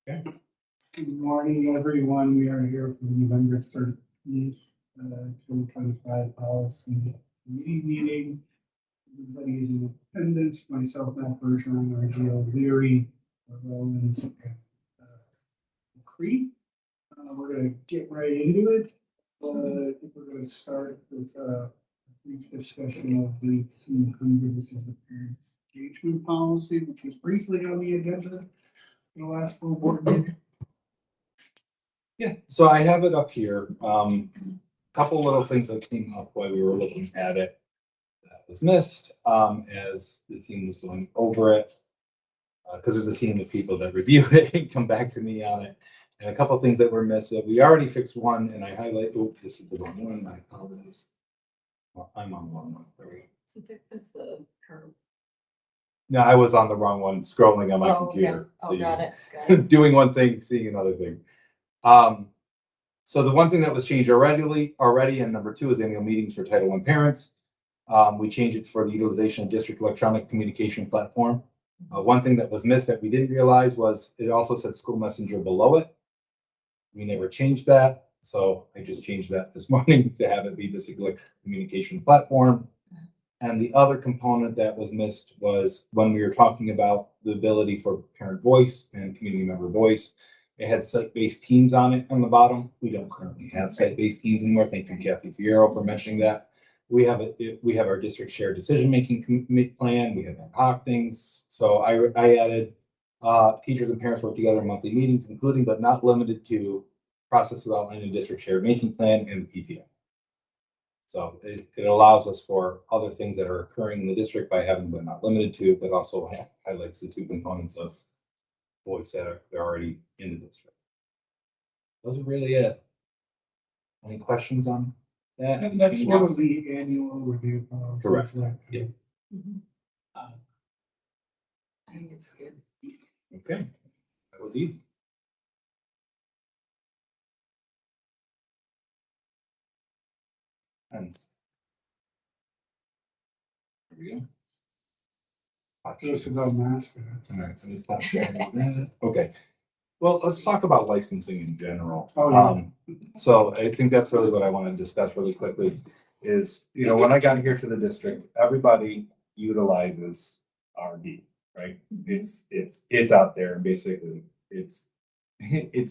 Okay. Good morning, everyone. We are here for November 13th, 2025 policy committee meeting. Everybody is in attendance, myself, Matt Bergeron, Argio Leary, Roland, and Cree. We're going to get right into it. I think we're going to start with a brief discussion of the 200. This is the parent engagement policy, which was briefly on the agenda for the last full board meeting. Yeah, so I have it up here. Couple little things that came up while we were looking at it that was missed as the team was going over it. Because there's a team of people that review it and come back to me on it. And a couple things that were missed. We already fixed one, and I highlight. Oh, this is the wrong one. I apologize. Well, I'm on the wrong one. There we go. So that's the curve. No, I was on the wrong one, scrolling on my Oh, computer. yeah. So Oh, got it. doing one thing, seeing another thing. So the one thing that was changed already, and number two is annual meetings for Title I parents. We changed it for the utilization of district electronic communication platform. One thing that was missed that we didn't realize was it also said school messenger below it. We never changed that, so I just changed that this morning to have it be district communication platform. And the other component that was missed was when we were talking about the ability for parent voice and community member voice. It had site-based teams on it on the bottom. We don't currently have site-based teams anymore. Thank you, Kathy Fierro, for mentioning that. We have our district shared decision-making plan. We have ad hoc things. So I added teachers and parents work together in monthly meetings, including but not limited to processes outlined in district shared making plan and the PTO. So it allows us for other things that are occurring in the district by having but not limited to, but also highlights the two components of voice that they're already in the district. Those are really it. Any questions on that? And that's one of the annual review policies. Correct. Like, Yeah. I think it's good. Okay, that was easy. Thanks. There we go. Just about mask. All right, so let's stop sharing that. Okay. Well, let's talk about licensing in general. Oh, yeah. So I think that's really what I want to discuss really quickly is, when I got here to the district, everybody utilizes RV, right? It's out there, and basically it's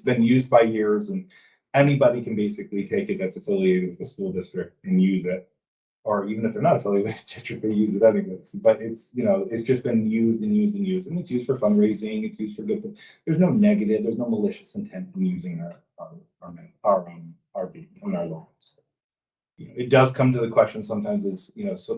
been used by years, and anybody can basically take it that's affiliated with the school district and use it. Or even if they're not affiliated with the district, they use it anyways. But it's just been used and used and used. And it's used for fundraising, it's used for good things. There's no negative, there's no malicious intent in using our RV and our logos. It does come to the question sometimes is,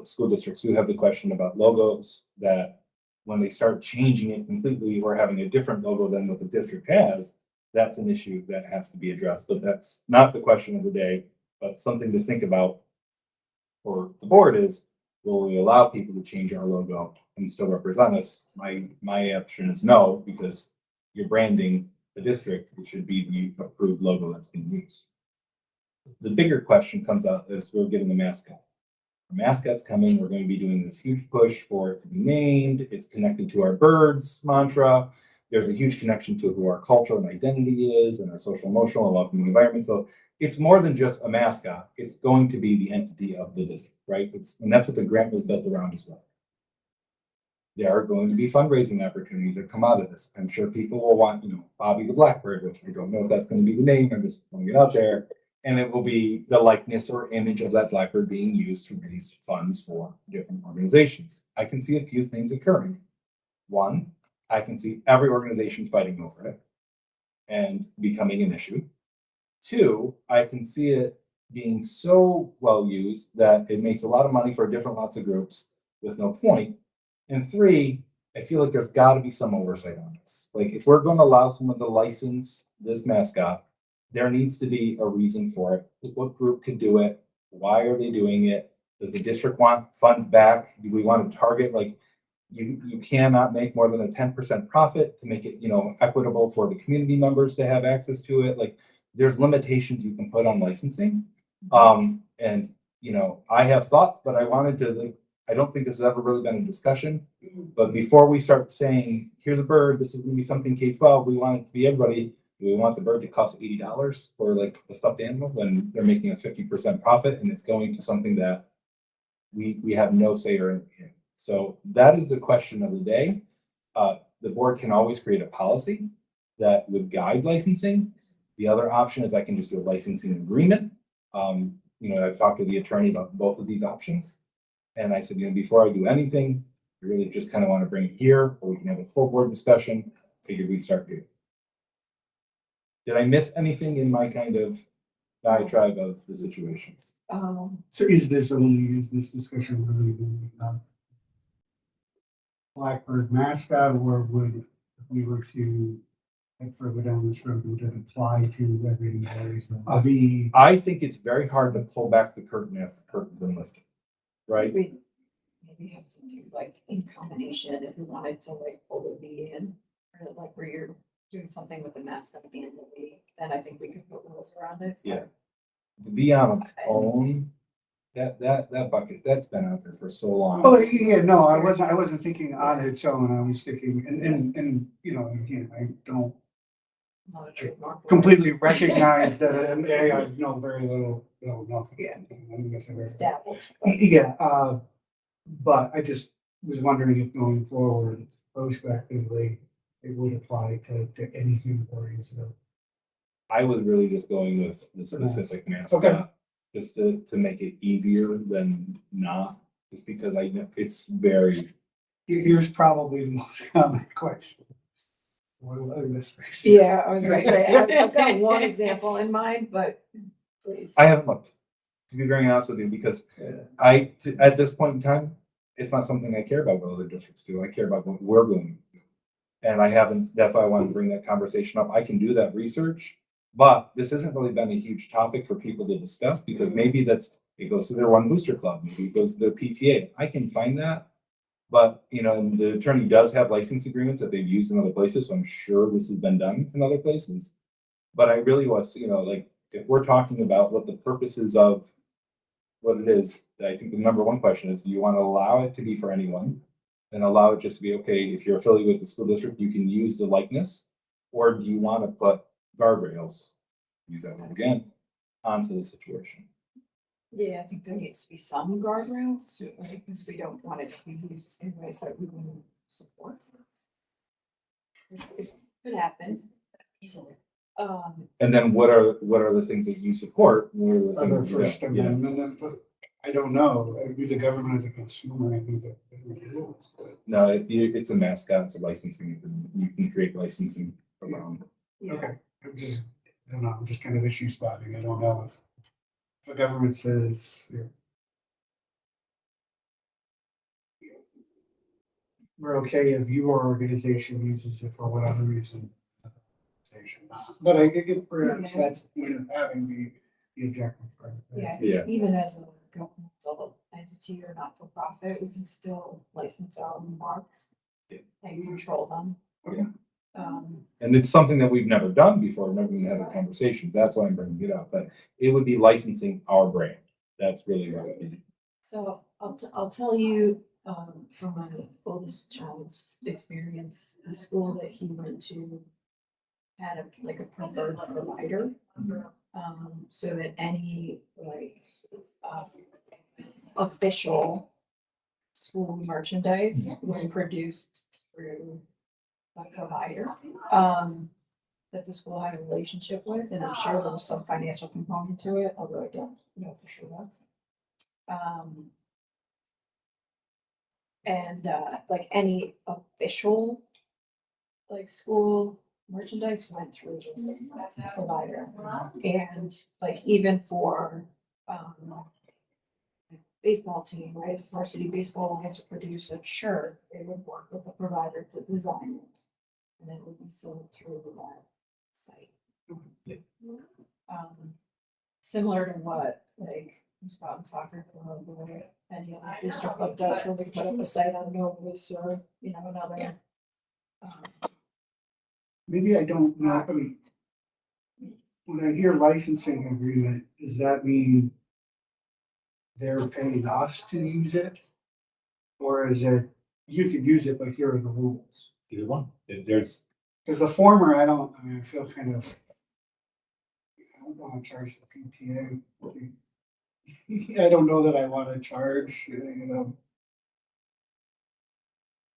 school districts do have the question about logos that when they start changing it completely or having a different logo than what the district has, that's an issue that has to be addressed. But that's not the question of the day, but something to think about for the board is, will we allow people to change our logo and still represent us? My option is no, because you're branding the district, it should be the approved logo that's being used. The bigger question comes out is we're getting a mascot. The mascot's coming, we're going to be doing this huge push for it to be named. It's connected to our birds mantra. There's a huge connection to who our culture and identity is and our social, emotional, and welcoming environment. So it's more than just a mascot. It's going to be the entity of the district, right? And that's what the grant was built around as well. There are going to be fundraising opportunities that come out of this. I'm sure people will want, Bobby the Blackbird, which I don't know if that's going to be the name. I'm just putting it out there. And it will be the likeness or image of that blackbird being used to raise funds for different organizations. I can see a few things occurring. One, I can see every organization fighting over it and becoming an issue. Two, I can see it being so well used that it makes a lot of money for different lots of groups with no point. And three, I feel like there's got to be some oversight on this. Like if we're going to allow someone to license this mascot, there needs to be a reason for it. What group can do it? Why are they doing it? Does the district want funds back? Do we want to target you cannot make more than a 10% profit to make it, equitable for the community members to have access to it. Like there's limitations you can put on licensing. And I have thoughts, but I wanted to I don't think this has ever really been a discussion, but before we start saying, here's a bird, this is gonna be something K-12, we want it to be everybody. Do we want the bird to cost $80 for like a stuffed animal when they're making a 50% profit and it's going to something that we have no say or in? So that is the question of the day. The board can always create a policy that would guide licensing. The other option is I can just do a licensing agreement. I've talked to the attorney about both of these options. And I said, before I do anything, I really just kind of want to bring it here, or we can have a full board discussion. Figured we'd start here. Did I miss anything in my kind of diatribe of the situations? So is this discussion really going to be about Blackbird mascot, or would, if we were to head further down this road, would it apply to every areas of the? I think it's very hard to pull back the curtain after the curtain's been lifted, right? We maybe have to do like in combination if we wanted to like pull the V in, or like where you're doing something with the mascot and the V, then I think we could put rules around it. Yeah. To be on its own, that bucket, that's been out there for so long. Oh, yeah, no, I wasn't thinking on its own, I was thinking, and, again, I don't Not a trademark. completely recognize that, and I know very little, nothing. Yeah. I'm guessing very- Dabbled. Yeah, but I just was wondering if going forward, prospectively, it would apply to anything Voorheesville. I was really just going with the specific mascot, Okay. just to make it easier than not, just because I know it's very, Here's probably the most common question. What do I miss? Yeah, I was gonna say, I've got one example in mind, but please. I haven't looked, to be very honest with you, because at this point in time, it's not something I care about what other districts do. I care about what we're going to do. And I haven't, that's why I wanted to bring that conversation up. I can do that research, but this hasn't really been a huge topic for people to discuss, because maybe it goes to their one booster club, maybe it goes to their PTA. I can find that. But, and the attorney does have license agreements that they've used in other places, so I'm sure this has been done in other places. But I really was, like, if we're talking about what the purposes of what it is, I think the number one question is, do you want to allow it to be for anyone? And allow it just to be, okay, if you're affiliated with the school district, you can use the likeness, or do you want to put guardrails, use that word again, onto the situation? Yeah, I think there needs to be some guardrails, because we don't want it to be used in ways that we wouldn't support. It could happen easily. And then what are the things that you support? What are the Other things you First don't? Yeah. Amendment, but I don't know, maybe the government as a consumer, I think that rules, but. No, it's a mascot, it's a licensing, you can create licensing around. Yeah. Okay, I don't know, I'm just kind of issue spotting, I don't know if the government says. We're okay if your organization uses it for whatever reason. But I get perhaps that's the point of having the objective. Right? Yeah, I Yeah. think even as a governmental entity or not for profit, we can still license our own marks Yeah. and control them. Okay. And it's something that we've never done before, never even had a conversation, that's why I'm bringing it up, but it would be licensing our brand, that's really what it is. So I'll tell you, from my oldest child's experience, the school that he went to had a preferred provider. So that any official school merchandise was produced through a provider, that the school had a relationship with, and I'm sure there was some financial component to it, although I don't know for sure. And any official school merchandise went through this provider. And even for baseball team, right? If varsity baseball wanted to produce a shirt, they would work with a provider to design it. And it would be sold through that site. Yeah. Similar to what Scott Soccer Club or any other booster club does, where they put up a site on Novus or another. Maybe I don't know. I mean, when I hear licensing agreement, does that mean they're paying us to use it? Or is it, you could use it, but here are the rules? Either one. There's, Because the former, I mean, I feel kind of, I don't want to charge the PTA. I don't know that I want to charge,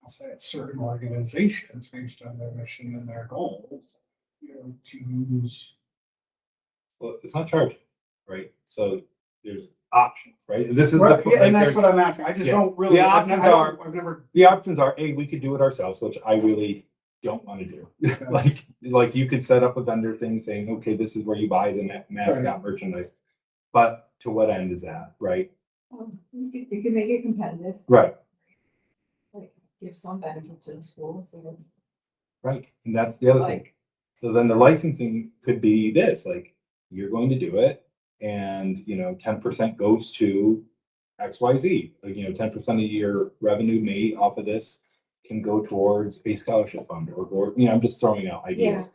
I'll say it's certain organizations based on their mission and their goals, to use. well, it's not charging, right? So there's options, right? This is Right, the, yeah, like, and that's there's, what I'm asking. I just yeah. don't really. The I've options I've never. the options are, A, we could do it ourselves, which I really don't want to do. Like you could set up a vendor thing saying, okay, this is where you buy the mascot merchandise. But to what end is that, right? You can make it competitive, Right, like give some benefit to the school if they're right. And that's the other thing. like, So then the licensing could be this, like, you're going to do it and, 10% goes to XYZ. Like, 10% of your revenue made off of this can go towards a scholarship fund or, I'm just throwing out ideas.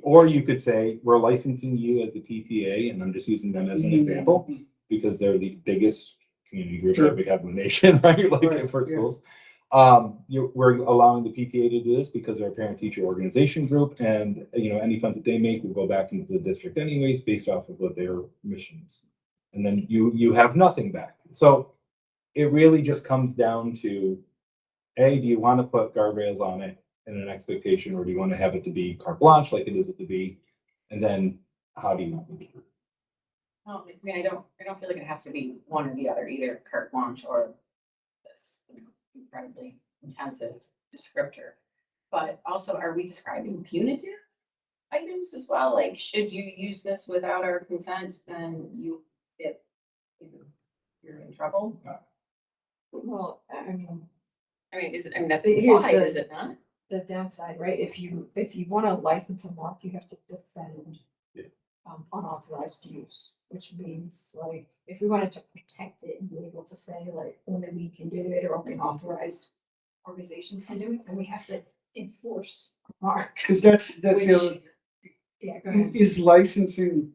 Or you could say, we're licensing you as the PTA, and I'm just using them as an example because they're the biggest community group Sure. that we have in the nation, right? Like Right, for yeah. schools. We're allowing the PTA to do this because they're a parent-teacher organization group, and any funds that they make will go back into the district anyways, based off of what their mission is. And then you have nothing back. So it really just comes down to, A, do you want to put guardrails on it in an expectation, or do you want to have it to be carte blanche like it is with the B? And then how do you want to do it? Well, I mean, I don't feel like it has to be one or the other, either carte blanche or this incredibly intensive descriptor. But also, are we describing punitive items as well? Like, should you use this without our consent, then you're in trouble? well, I mean, That's Here's implied, the- is it not? the downside, right? If you want to license a mark, you have to defend Yeah. unauthorized use, which means like if we wanted to protect it and be able to say like only we can do it or only authorized organizations can do it, then we have to enforce a mark. Because that's the Which- other, Yeah, go ahead. is licensing.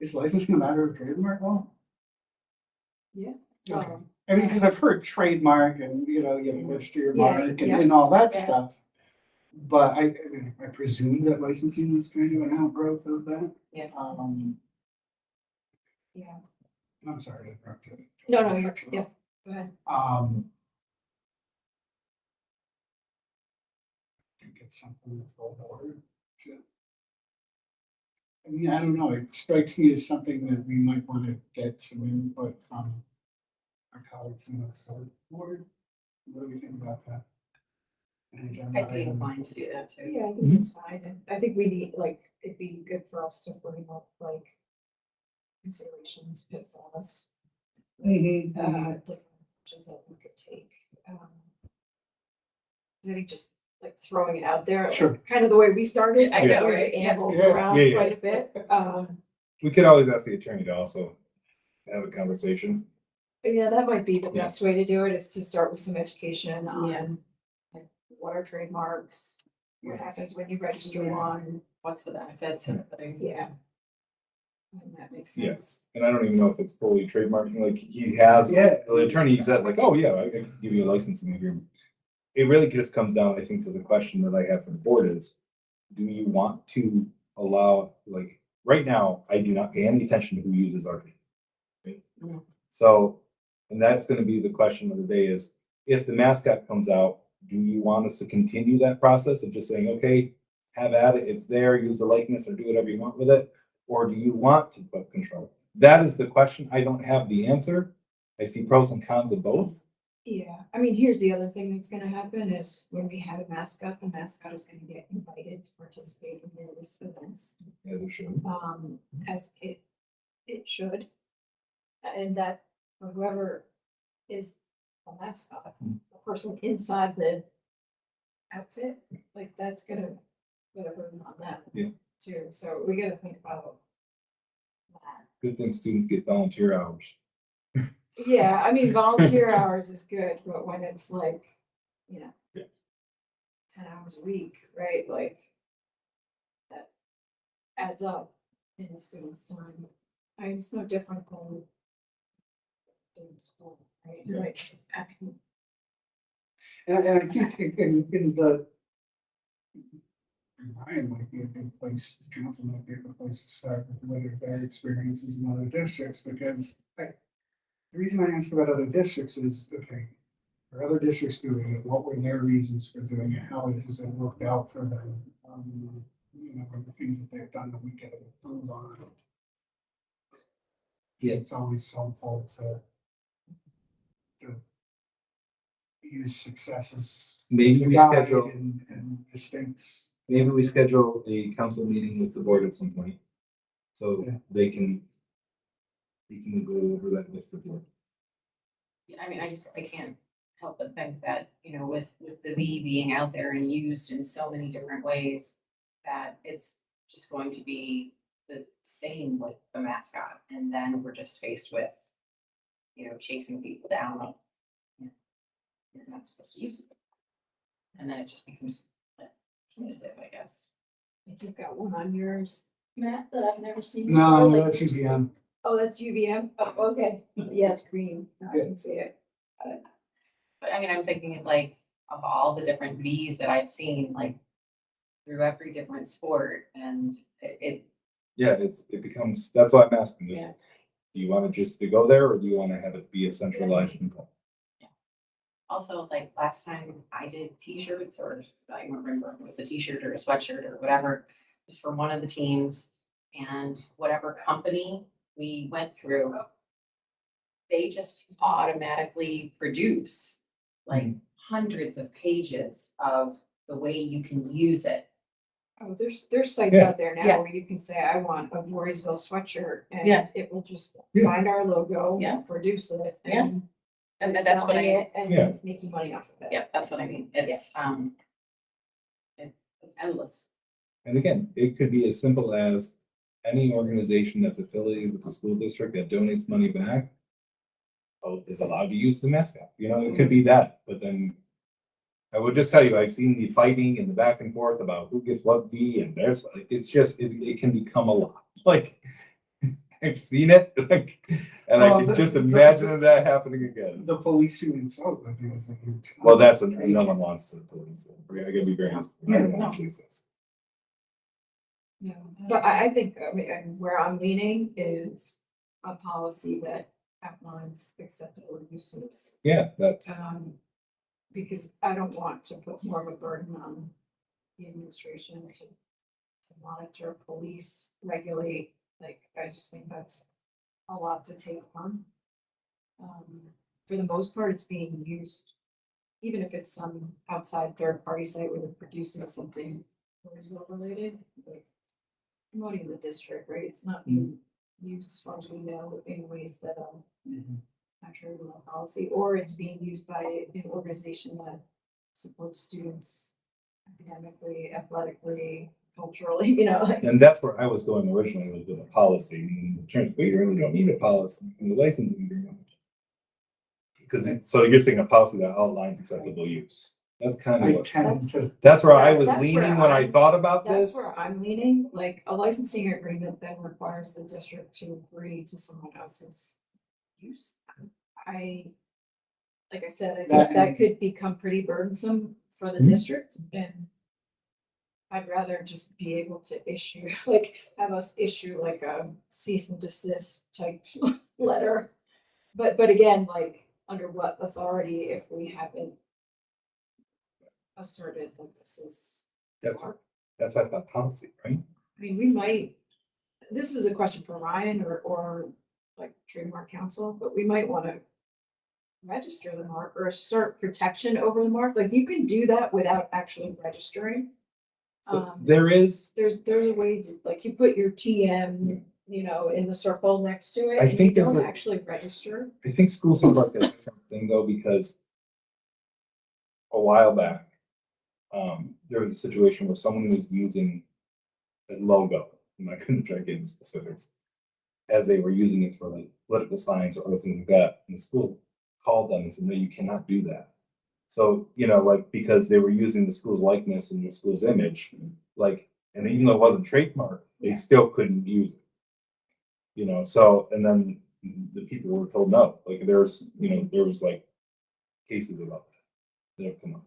Is licensing a matter of trademark law? Yeah. Okay. Um, I mean, because I've heard trademark and, you register your Yeah, mark yeah. and all that Yeah. stuff. But I mean, I presume that licensing is kind of an outgrowth of that. Yeah. yeah. I'm sorry to interrupt you. No, yeah. Go ahead. I think it's something with full board. I mean, I don't know, it strikes me as something that we might want to get some input from our colleagues in the full board. What do we think about that? I'd be inclined to do that too. Yeah, I think it's fine. And I think we need, like, it'd be good for us to frame up, like, considerations, pitfalls, different options that we could take. 'Cause I think just like throwing it out there, Sure. kind of the way we started. I know, where right? it Yeah. ambled Yeah. around Yeah, yeah. quite a bit. We could always ask the attorney to also have a conversation. But yeah, that might be the Yeah. best way to do it, is to start with some education Yeah. on like what are trademarks, what happens when you register one, What's the benefits and everything? yeah. And that makes Yeah. sense. And I don't even know if it's fully trademarking, like he has, Yeah. the attorney said like, oh yeah, I can give you a licensing agreement. It really just comes down, I think, to the question that I have for the board is, do you want to allow, like, right now, I do not pay any attention to who uses RV. Right? Mhm. So, and that's gonna be the question of the day is, if the mascot comes out, do you want us to continue that process of just saying, okay, have at it, it's there, use the likeness or do whatever you want with it? Or do you want to put control? That is the question. I don't have the answer. I see pros and cons of both. Yeah, I mean, here's the other thing that's gonna happen is when we have a mascot, the mascot is gonna get invited to participate in various events. As it should. As it should. And that whoever is a mascot, the person inside the outfit, like that's gonna put a burden on them. Yeah. Too, so we gotta think about that. Good thing students get volunteer hours. Yeah, I mean, volunteer hours is good, but when it's like, Yeah. 10 hours a week, right, like. That adds up in the student's time. It's no different than in school, right? Yeah. Like, And I think in the. Ryan might be a good place, the council might be a good place to start with whether their experiences in other districts, because the reason I ask about other districts is, okay, are other districts doing it? What were their reasons for doing it? How has it worked out for them? You know, the things that they've done that we can improve on. Yeah. It's always helpful to use successes. Maybe as a we guide schedule- and mistakes. Maybe we schedule a council meeting with the board at some point. So Yeah. they can go over that with the board. I mean, I can't help but think that, you know, with the V being out there and used in so many different ways, that it's just going to be the same with the mascot. And then we're just faced with, you know, chasing people down of, you know, you're not supposed to use it. And then it just becomes like, punitive, I guess. if you've got one on yours, Matt, that I've never seen. No, before, like that's yours. UVM. Oh, that's UVM? Oh, okay. Yeah, it's green. Now I Yeah. can see it. But I mean, I'm thinking like of all the different Vs that I've seen, like through every different sport, and it Yeah, it becomes, that's why I'm asking you. Yeah. Do you want to just to go there or do you want to have it be a centralized component? also, like last time I did t-shirts, or I don't remember if it was a t-shirt or a sweatshirt or whatever, it was for one of the teams, and whatever company we went through, they just automatically produce like hundreds of pages of the way you can use it. Oh, there's sites Yeah. out there Yeah. now where you can say, I want a Voorheesville sweatshirt, Yeah. and it will just Yeah. find our logo, Yeah. produce it, Yeah. and And that's what I selling mean. it and Yeah. making money off of it. Yeah, that's what I mean. It's it's endless. And again, it could be as simple as any organization that's affiliated with the school district that donates money back is allowed to use the mascot. You know, it could be that, but then I would just tell you, I've seen the fighting and the back and forth about who gets what V, and there's like, it's just, it can become a lot. Like, I've seen it, like, and I Well, can just imagine that happening again. The policing itself, I think, is a huge. Well, that's what, no one wants to police it. I gotta be very honest. I don't want to police this. Yeah, but I think, I mean, and where I'm leaning is a policy that outlines acceptable uses. Yeah, that's, Because I don't want to put more of a burden on the administration to monitor, police, regulate, like, I just think that's a lot to take on. For the most part, it's being used, even if it's some outside third party site where they're producing something Louisville related, like promoting the district, right? It's not being used as far as we know in ways that actually in our policy, or it's being used by an organization that supports students academically, athletically, culturally, you know, like. and that's where I was going originally, was with a policy, and it turns, we really don't need a policy in the licensing agreement. Because, so you're saying a policy that outlines acceptable use. That's kind of I what, tend to, that's where I was That's where leaning when I I'm- thought about That's this. where I'm leaning, like a licensing agreement then requires the district to agree to someone else's use. Like I said, I think That- that could become pretty burdensome for the Mhm. district, and I'd rather just be able to issue, like, have us issue like a cease and desist type letter. But again, like, under what authority if we haven't asserted that this is. That's why I thought policy, right? I mean, we might, this is a question for Ryan or like trademark council, but we might want to register the mark or assert protection over the mark. Like, you can do that without actually registering. So there is, There's a way to, like, you put your TM, you know, in the circle next to it, I and you think there's don't a- actually register. I think schools have like a different thing though, because a while back, there was a situation where someone was using a logo, and I couldn't try to get into specifics, as they were using it for like political signs or other things like that, and the school called them and said, no, you cannot do that. So, you know, like, because they were using the school's likeness and the school's image, like, and even though it wasn't trademarked, they Yeah. still couldn't use it. You know, so, and then the people were told no, like there's, you know, there was like cases about that have come up.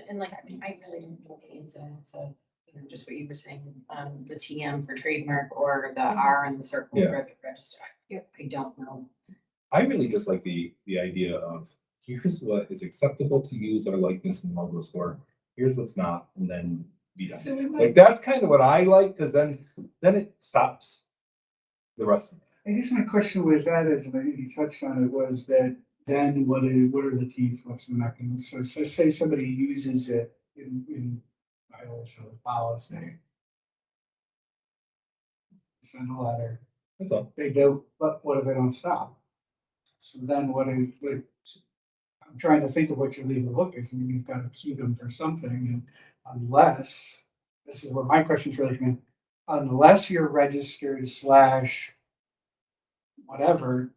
And like, I mean, I really don't know the ins and outs of, you know, just what you were saying, the TM for trademark or the R in the circle Yeah. for the register. Yep, I don't know. I really just like the idea of here's what is acceptable to use our likeness and logos for, here's what's not, and then be done. So we Like might, that's kind of what I like, because then it stops the rest of it. I guess my question with that is, and I think you touched on it, was that then what are the teeth, what's the mechanism? So say somebody uses it in violation of the policy. Send a letter, That's all. they do, but what if they don't stop? So then I'm trying to think of what your legal look is. I mean, you've got to sue them for something, and unless, this is where my question's really coming, unless you're registered slash whatever,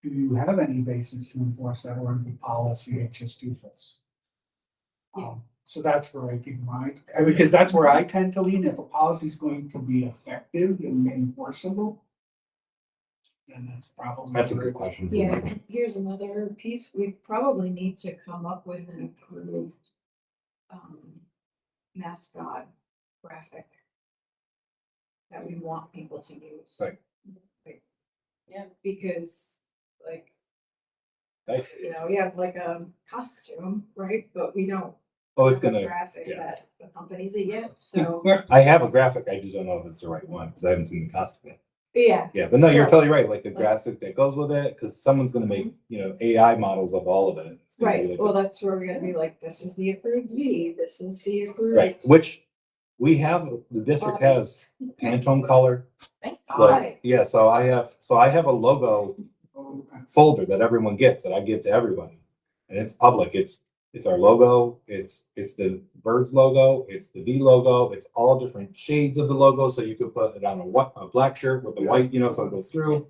do you have any basis to enforce that, or is the policy it's just doofus? So that's where I keep in mind, because that's where I tend to lean. If a policy is going to be effective and enforceable, then that's probably. That's a good question. for yeah, Mike. here's another piece. We probably need to come up with an approved mascot graphic that we want people to use. Right. Yeah. Because like, Right. you know, we have like a costume, right? But we don't. Oh, it's have a gonna, graphic yeah. that accompanies it yet, so, I have a graphic, I just don't know if it's the right one, because I haven't seen the costume yet. yeah. Yeah, but no, you're So- totally right, like a graphic that goes with it, because someone's gonna make, you know, AI models of all of it. It's gonna be Right, like well, that's where we're gonna be like, this is the approved V, this is the approved. Right, which we have, the district has Pantone color, Thank like, God. Right. yeah, so I have a logo folder that everyone gets, that I give to everybody. And it's public, it's our logo, it's the Birds logo, it's the V logo, it's all different shades of the logo, so you could put it on a black shirt with the white, you know, so it goes through.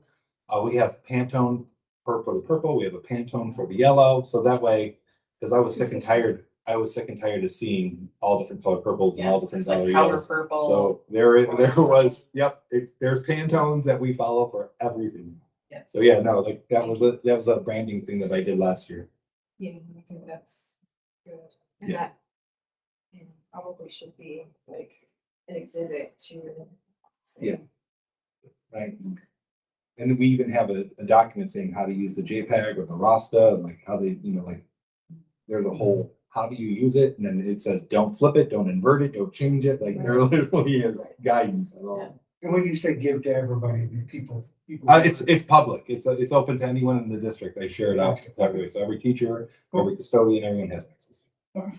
We have Pantone for the purple, we have a Pantone for the yellow, so that way, because I was sick and tired of seeing all different color purples and Yeah, all different there's like color powder yellows. purple. So there was, yep, there's Pantones that we follow for everything. Yeah. So yeah, no, like that was a branding thing that I did last year. Yeah, I think that's good, and Yeah. that, you know, probably should be like an exhibit to. say, Yeah. Right. And we even have a document saying how to use the JPEG or the Rasta, like how they, you know, like there's a whole, how do you use it? And then it says, don't flip it, don't invert it, don't change it. Like there literally is guidance at all. And when you say give to everybody, people. It's public. It's open to anyone in the district. I share it out that way. So every teacher, every custodian, everyone has access. Okay.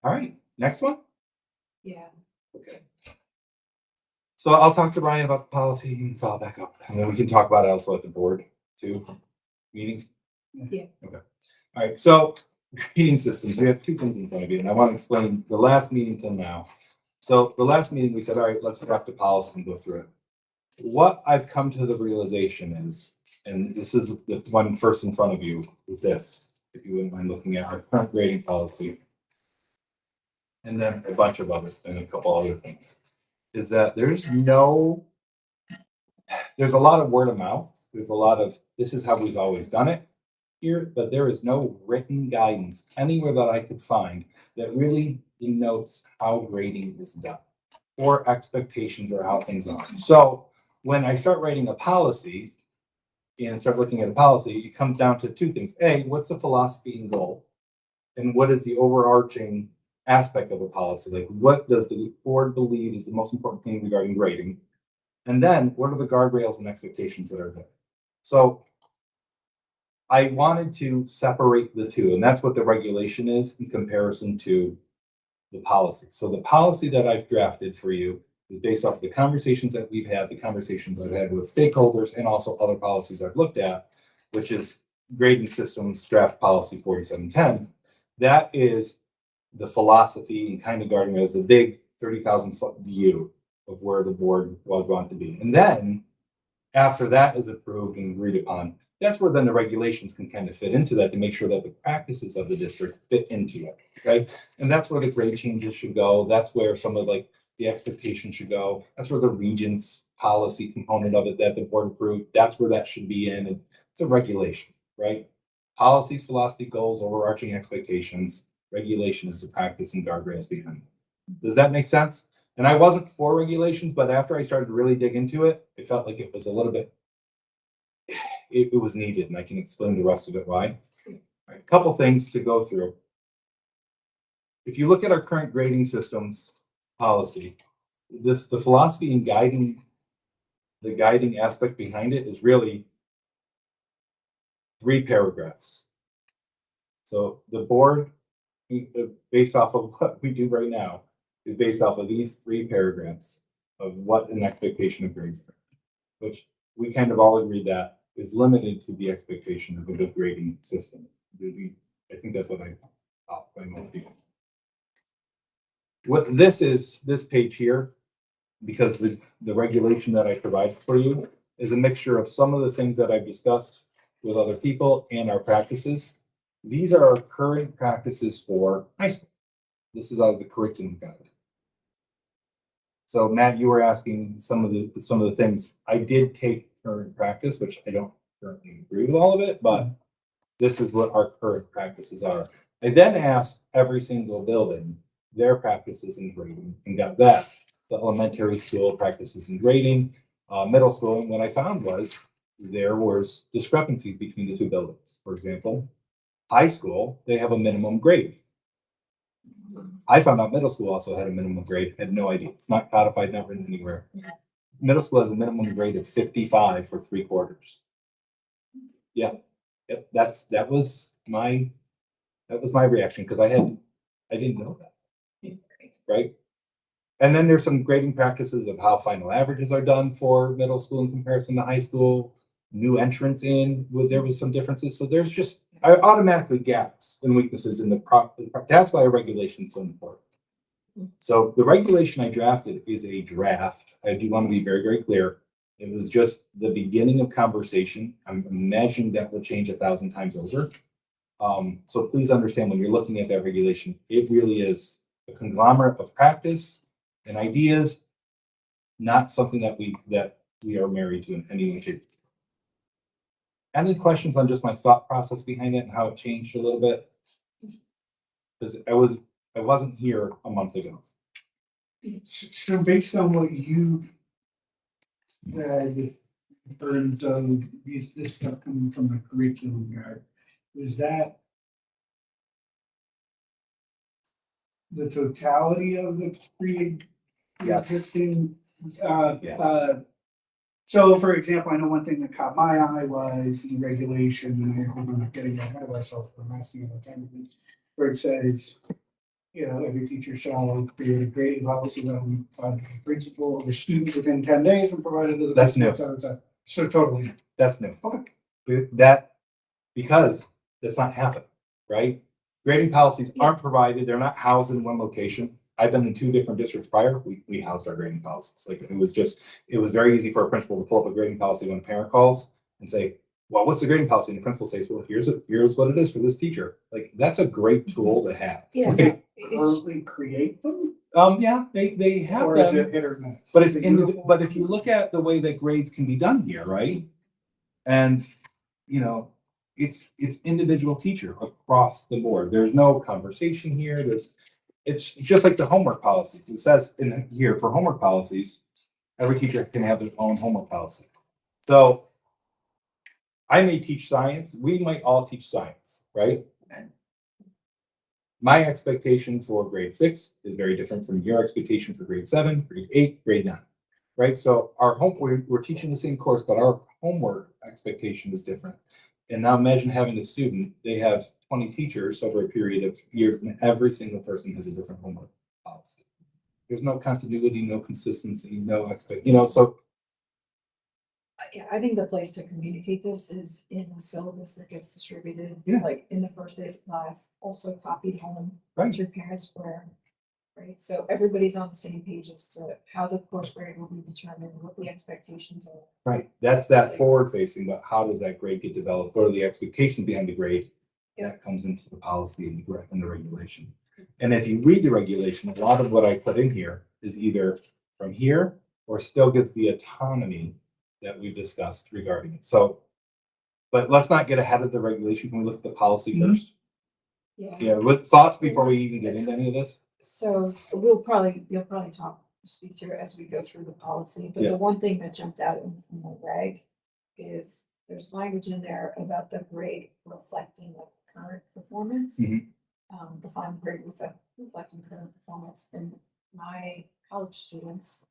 All right, next one. Yeah, Okay. So I'll talk to Brian about the policy and follow back up, and then we can talk about it also at the board too, meetings. Yeah. Okay. All right, so grading systems, we have two things in front of you, and I want to explain the last meeting till now. So the last meeting, we said, all right, let's draft a policy and go through it. What I've come to the realization is, and this is the one first in front of you, is this, if you wouldn't mind looking at our current grading policy. And then a bunch of other, and a couple other things, is that there's a lot of word of mouth. There's a lot of, this is how we've always done it here, but there is no written guidance anywhere that I could find that really denotes how grading is done or expectations or how things are. So when I start writing a policy and start looking at a policy, it comes down to two things. A, what's the philosophy and goal? And what is the overarching aspect of a policy? Like, what does the board believe is the most important thing regarding grading? And then what are the guardrails and expectations that are there? So I wanted to separate the two, and that's what the regulation is in comparison to the policy. So the policy that I've drafted for you is based off of the conversations that we've had, the conversations I've had with stakeholders, and also other policies I've looked at, which is grading systems draft policy 4710. That is the philosophy and kind of guarding as the big 30,000-foot view of where the board would want to be. And then after that is approved and agreed upon, that's where then the regulations can kind of fit into that to make sure that the practices of the district fit into it. Okay. And that's where the grade changes should go. That's where some of like the expectation should go. That's where the regents policy component of it that the board approved, that's where that should be in. It's a regulation, right? Policies, philosophy, goals, overarching expectations, regulation is the practice and guardrails behind it. Does that make sense? And I wasn't for regulations, but after I started to really dig into it, it felt like it was a little bit, it was needed, and I can explain the rest of it why. All right, a couple things to go through. If you look at our current grading systems policy, the philosophy and the guiding aspect behind it is really 3 paragraphs. So the board, based off of what we do right now, is based off of these 3 paragraphs of what an expectation of grades are, which we kind of all agree that is limited to the expectation of a good grading system. I think that's what I thought by most people. What this is, this page here, because the regulation that I provided for you is a mixture of some of the things that I've discussed with other people and our practices. These are our current practices for high school. This is out of the curriculum guide. So Matt, you were asking some of the things. I did take current practice, which I don't currently agree with all of it, but this is what our current practices are. I then asked every single building their practices in grading and got that. The elementary school practices in grading, middle school, and what I found was there was discrepancies between the 2 buildings. For example, high school, they have a minimum grade. I found out middle school also had a minimum grade, had no idea. It's not codified, not written anywhere. Middle school has a minimum grade of 55 for 3 quarters. Yeah, yep, that was my reaction, because I didn't know that, right? And then there's some grading practices of how final averages are done for middle school in comparison to high school. New entrants in, there was some differences. So there's just automatically gaps and weaknesses in that's why a regulation is so important. So the regulation I drafted is a draft. I do want to be very, very clear. It was just the beginning of conversation. I'm imagining that will change 1,000 times over. So please understand, when you're looking at that regulation, it really is a conglomerate of practice and ideas, not something that we are married to in any way, shape. Any questions on just my thought process behind it and how it changed a little bit? Because I wasn't here a month ago. So based on what you said, in terms of this stuff coming from the curriculum guide, is that the totality of the Yes. pre-existing? Yeah. So for example, I know one thing that caught my eye was the regulation, and I'm not getting ahead of ourselves, but I'm asking about time, where it says, every teacher shall create a grading policy that will be provided to the principal or the student within 10 days and provided to the. That's new. So totally. That's new. Okay. Because that's not happening, right? Grading policies aren't provided. They're not housed in one location. I've been in 2 different districts prior. We housed our grading policies. Like it was very easy for a principal to pull up a grading policy when a parent calls and say, well, what's the grading policy? And the principal says, well, here's what it is for this teacher. Like, that's a great tool to have. Yeah. They currently create them, Yeah, they have or is them. it hit or miss? But But if you look at the way that grades can be done here, right? And, it's individual teacher across the board. There's no conversation here. It's just like the homework policies. It says in here for homework policies, every teacher can have their own homework policy. So I may teach science. We might all teach science, right? My expectation for grade 6 is very different from your expectation for grade 7, grade 8, grade 9, right? So we're teaching the same course, but our homework expectation is different. And now imagine having a student, they have 20 teachers over a period of years, and every single person has a different homework policy. There's no continuity, no consistency, so. Yeah, I think the place to communicate this is in the syllabus that gets distributed, Yeah. like in the first day's class, also copied home. Right. Your parents were, right? So everybody's on the same page as to how the course grade will be determined, what the expectations are. Right, that's that forward facing, but how does that grade get developed? What are the expectations behind the grade? Yeah. That comes into the policy and the regulation. And if you read the regulation, a lot of what I put in here is either from here or still gets the autonomy that we discussed regarding it. So, but let's not get ahead of the regulation. Can we look at the policy Mhm. first? Yeah, with thoughts before we even get into any of this? So you'll probably speak to it as we go through the policy, but Yeah. the one thing that jumped out from the reg is there's language in there about the grade reflecting the current performance. Mhm. The final grade reflecting current performance, and my college students,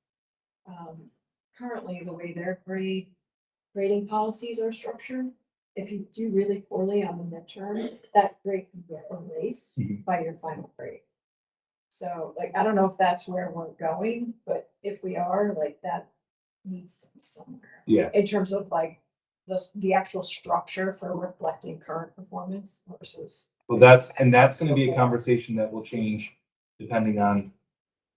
currently the way their grading policies are structured, if you do really poorly on the midterm, that grade can get erased Mhm. by your final grade. So like, I don't know if that's where we're going, but if we are, like, that needs to be somewhere. Yeah. In terms of like the actual structure for reflecting current performance versus. Well, that's gonna be a conversation that will change depending on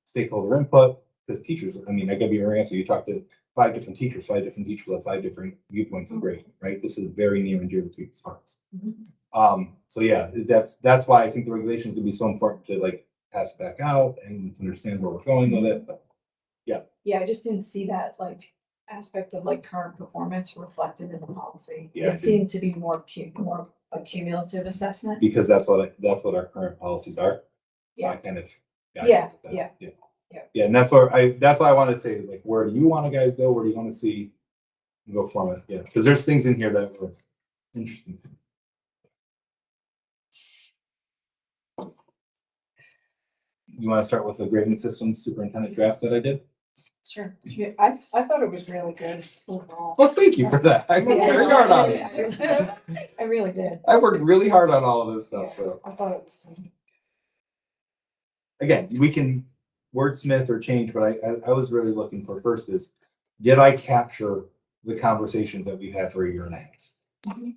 stakeholder input, because teachers, I mean, I gotta be your answer, you talk to 5 different teachers have 5 different viewpoints of grading, right? This is very near and dear to people's hearts. So yeah, that's why I think the regulation is gonna be so important to like pass it back out and understand where we're going with it, but Yeah, I just didn't see that like aspect of like current performance reflected in the policy. Yeah, It seemed to be more a cumulative assessment. because that's what our current policies are. So I Yeah. kind of. got Yeah, it with that. yeah. Yeah. Yeah. Yeah, and that's why I want to say, like, where do you want to guys go? Where do you want to see go from it? Yeah, because there's things in here that were interesting. You want to start with the grading system superintendent draft that I did? Sure. Yeah, I thought it was really good overall. Well, thank you for that. I worked very hard on it. I really did. I worked really hard on all of this stuff, so. I thought it was good. Again, we can wordsmith or change, but I was really looking for first is, did I capture the conversations that we've had for a year and a half? Mhm.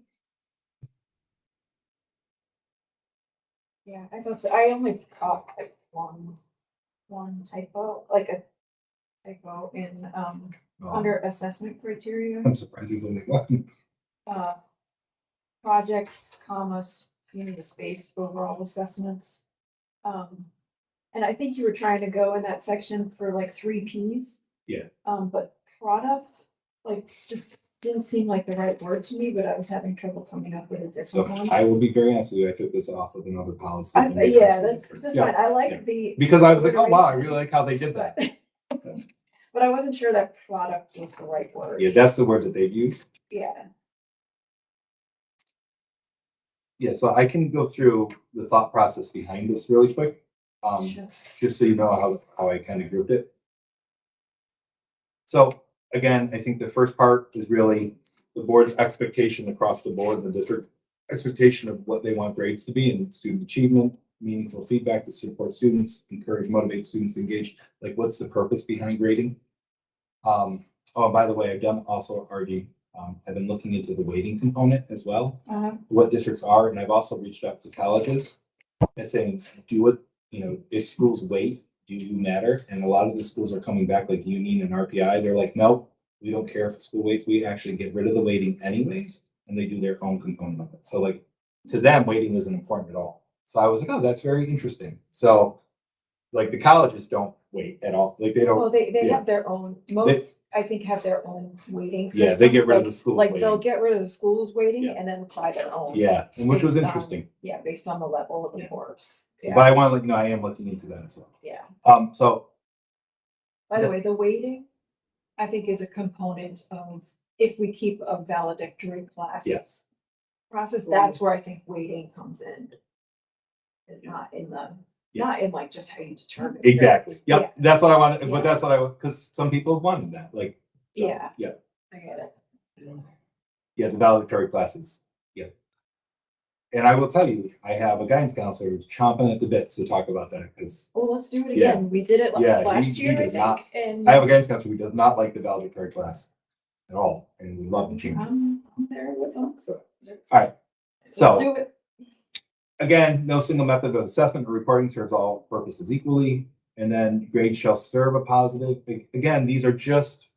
Yeah, I thought so. I only caught like one typo, like a typo in, under assessment criteria, I'm surprised there's only one. uh, projects, commas, you need a space, overall assessments. And I think you were trying to go in that section for like 3 Ps. Yeah. But product, like, just didn't seem like the right word to me, but I was having trouble coming up with a So different one. I will be very honest with you, I took this off of another policy. Yeah, that's Yeah, fine. I like the. because I was like, oh wow, I really like how they did that. But I wasn't sure that product was the right word. Yeah, that's the word that they've used. Yeah. Yeah, so I can go through the thought process behind this really quick. Sure. Just so you know how I kind of grouped it. So again, I think the first part is really the board's expectation across the board, the district expectation of what they want grades to be and student achievement, meaningful feedback to support students, encourage, motivate students to engage. Like, what's the purpose behind grading? Oh, by the way, I've done also already, I've been looking into the weighting component as well, what districts are, and I've also reached out to colleges and saying, do it, if schools weight, do you matter? And a lot of the schools are coming back like Union and RPI. They're like, no, we don't care if the school weights. We actually get rid of the weighting anyways, and they do their own component of it. So like, to them, weighting isn't important at all. So I was like, oh, that's very interesting. So like the colleges don't weight at all. Like they don't. Well, they yeah. have their own, most, I think, have their own weighting system. Yeah, they get rid of the schools Like, they'll weighting. get rid of the schools weighting Yeah. and then apply their own. Yeah, and which was based on- interesting. Yeah, based on the level of the Yeah. course. So, Yeah, but I want to let you know I am looking into that as well. yeah. So By the Yeah. way, the weighting, I think, is a component of, if we keep a valedictory class. yes, Process, that's where I think weighting comes in. It's not in the, Yeah. not in like just how you determine. exactly. grades. Yep, that's what I wanted. Yeah. But that's what because some people wanted that. Like, so, Yeah. yeah, I get it. yeah, the valedictory classes. Yeah, and I will tell you, I have a guidance counselor who's chomping at the bits to talk about that because Well, let's do it Yeah. again. We did it like Yeah, last he year, I does not- think, and. I have a guidance counselor who does not like the valedictory class at all, and we love to change it. I'm there with them. So, Let's- all right. let's So do it. again, no single method of assessment or reporting serves all purposes equally. And then grades shall serve a positive. Again, these are just,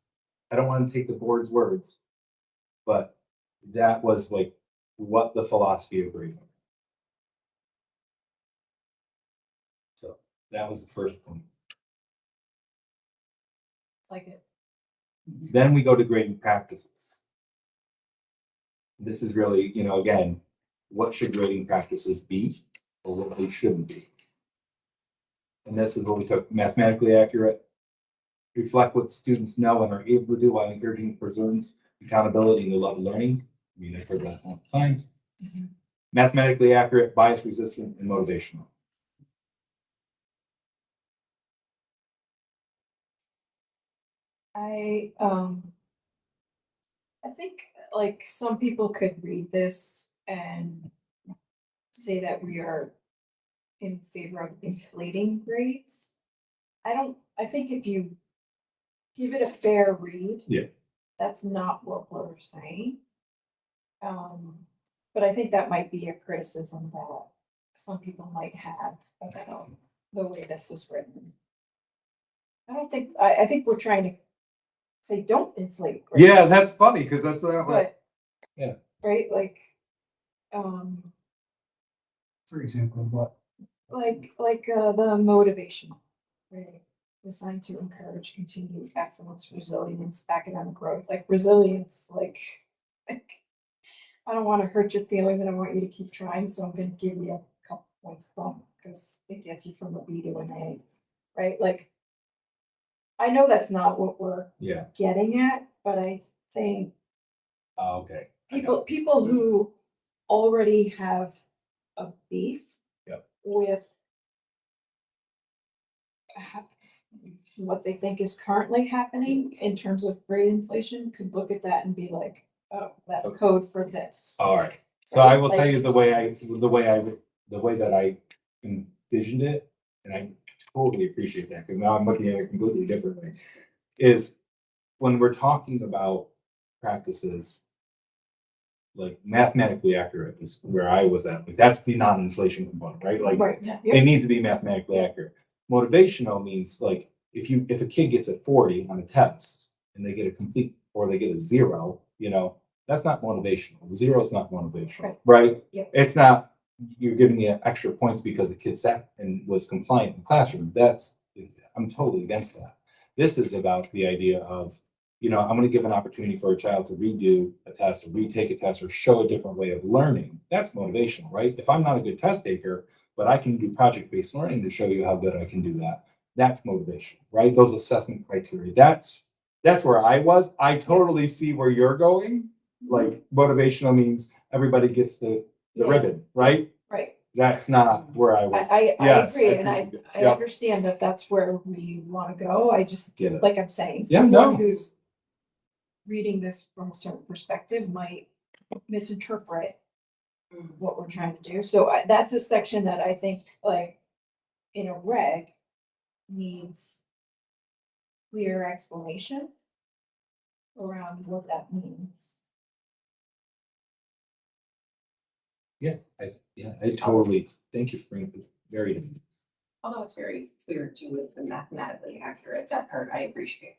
I don't want to take the board's words, but that was like what the philosophy of grades are. So that was the first point. Like it. Then we go to grading practices. This is really, again, what should grading practices be or what they shouldn't be? And this is what we took: mathematically accurate, reflect what students know and are able to do while encouraging preserves accountability and the love of learning. I mean, I've heard that all the time. Mhm. Mathematically accurate, bias resistant, and motivational. I think like some people could read this and say that we are in favor of inflating grades. I think if you give it a fair read. Yeah. That's not what we're saying. But I think that might be a criticism that some people might have about the way this is written. I think we're trying to say, don't inflate grades. Yeah, that's funny because that's what But. Yeah. Right, like, um, For example, what? the motivation, right? Designed to encourage continued excellence, resilience, academic growth, like resilience, I don't want to hurt your feelings and I want you to keep trying, so I'm gonna give you a couple points bump because it gets you from a B to an A, right? Like, I know that's not what we're Yeah. getting at, but I think Okay. I got it. people who already have a beef Yep. with what they think is currently happening in terms of grade inflation could look at that and be like, oh, that's Okay. code for this. All right. So I will Right, tell like- you the way that I envisioned it, and I totally appreciate that because now I'm looking at it completely differently. Is when we're talking about practices, like mathematically accurate is where I was at. Like that's the non-inflation component, right? Like Right, yeah, it needs to be mathematically accurate. Motivational means like if a kid gets a 40 on a test and they get a complete or they get a 0, that's not motivational. Zero is not motivational, right? Yep. It's not you're giving it extra points because the kid sat and was compliant in the classroom. I'm totally against that. This is about the idea of I'm going to give an opportunity for a child to redo a test or retake a test or show a different way of learning. That's motivational, right? If I'm not a good test taker, but I can do project-based learning to show you how good I can do that, that's motivation, right? Those assessment criteria. That's where I was. I totally see where you're going. Like motivational means everybody gets the Yeah. ribbon, right? Right. That's not where I was. I Yes, agree, and appreciate it. I Yep. understand that that's where we want to go. I just, Get it. like I'm saying, Yeah, someone no. who's reading this from a certain perspective might misinterpret what we're trying to do. So that's a section that I think, like, in a reg, needs clear explanation around what that means. I totally thank you for bringing it. Very different. Although it's very clear too with the mathematically accurate, that part I appreciate.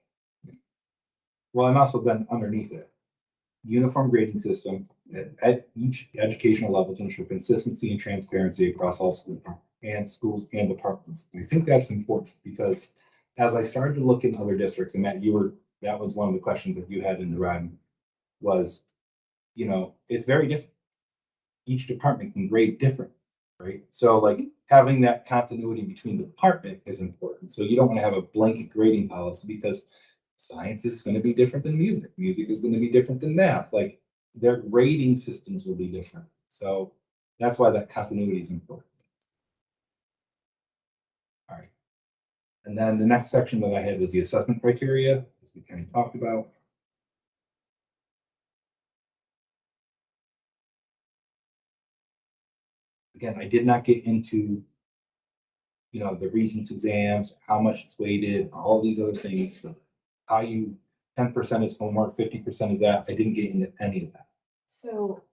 Well, and also then underneath it, uniform grading system at each educational level to ensure consistency and transparency across all schools and departments. And I think that's important because as I started to look in other districts, and Matt, that was one of the questions that you had in the RAD was, it's very different. Each department can grade different, right? So like having that continuity between the department is important. So you don't want to have a blanket grading policy because science is going to be different than music. Music is going to be different than math. Like their grading systems will be different. So that's why that continuity is important. All right. And then the next section that I had was the assessment criteria, as we kind of talked about. Again, I did not get into, the Regents exams, how much it's weighted, all these other things. How 10% is homework, 50% is that. I didn't get into any of that. So,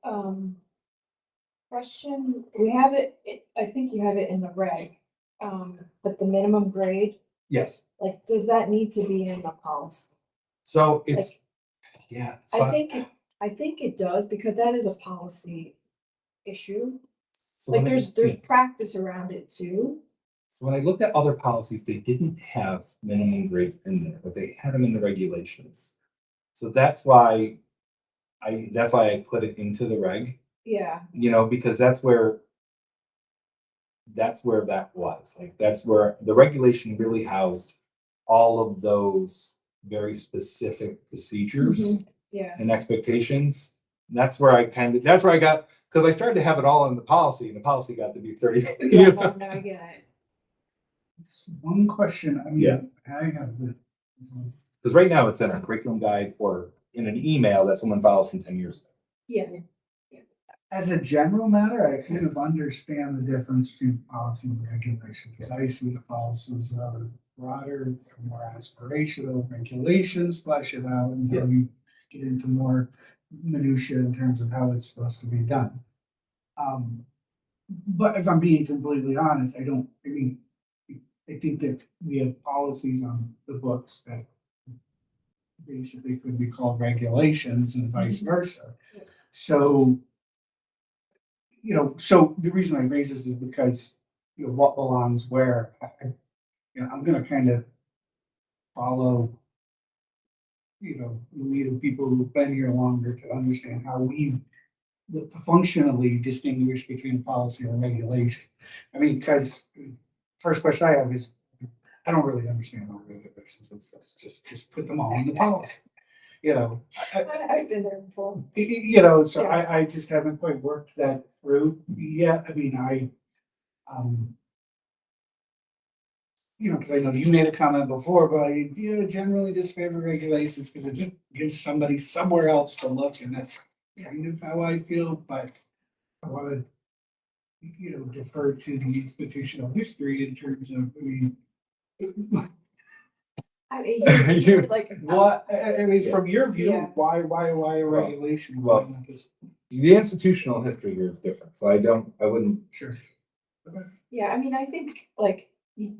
question, we have I think you have it in the reg, but the minimum grade, Yes. like, does that need to be in the policy? So it's, yeah. So I think it does because that is a policy issue. so Like let me- there's practice around it too. So when I looked at other policies, they didn't have minimum grades in there, but they had them in the regulations. So that's why I put it into the reg, Yeah, because that's where that was, like, that's where the regulation really housed all of those very specific procedures yeah. and expectations. That's where that's where I got, because I started to have it all in the policy, and the policy got to be 30. Yeah, no, I get it. One question, I Yeah. mean, I have this. Because right now it's in our curriculum guide or in an email that someone files from 10 years ago. Yeah, As a general matter, I kind of understand the difference between policy and regulation, because I see the policies are broader, they're more aspirational, regulations flesh it out until you get into more minutia in terms of how it's supposed to be done. But if I'm being completely honest, I think that we have policies on the books that basically could be called regulations and vice versa. So, so the reason I raise this is because, what belongs where. I'm gonna kind of follow, the lead of people who've been here longer to understand how we've functionally distinguished between policy and regulation. I mean, because first question I have is, I don't really understand all regulations. It's just put them all in the policy. I've been there before. So Yeah. I just haven't quite worked that through yet. I mean, because I know you made a comment before, but I generally disfavor regulations because it just gives somebody somewhere else to look, and that's kind of how I feel, but I want to, defer to the institutional history in terms of, I mean, you're like. what, from your view, Yeah. why a regulation? Well, Why not just- The institutional history here is different, so I wouldn't. Sure. Yeah, I mean, I think like you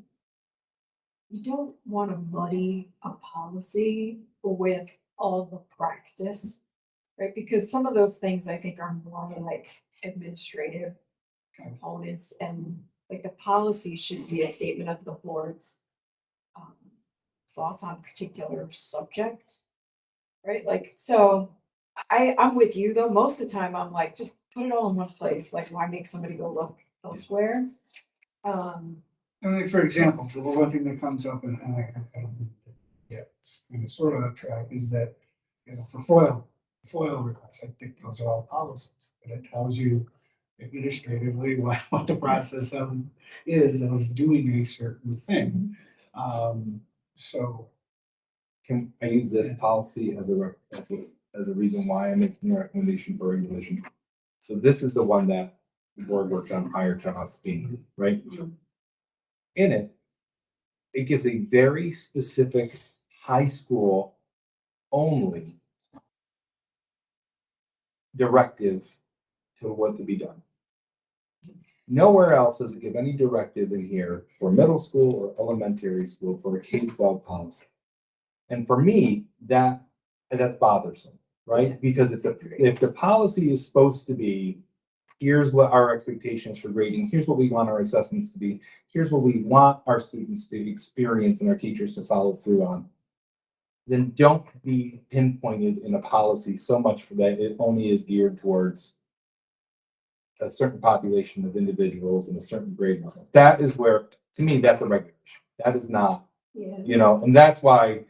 don't want to muddy a policy with all the practice, right? Because some of those things I think are more like administrative components, and like the policy should be a statement of the board's thoughts on particular subject, right? Like, so I'm with you though. Most of the time I'm like, just put it all in one place. Like, why make somebody go look elsewhere? For example, the one thing that comes up, and it's sort of a track, is that, for FOIL requests, I think those are all policies, and it tells you administratively what the process is of doing a certain thing. So, Can I use this policy as a reason why I'm making a recommendation for regulation? So this is the one that the board worked on prior to us being, right? In it gives a very specific high school only directive to what to be done. Nowhere else does it give any directive in here for middle school or elementary school for a K-12 policy. And for me, that's bothersome, right? Because if the policy is supposed to be, here's what our expectations for grading, here's what we want our assessments to be, here's what we want our students to experience and our teachers to follow through on, then don't be pinpointed in a policy so much for that it only is geared towards a certain population of individuals in a certain grade level. That is where, to me, that's a regulation. That is not, and that's why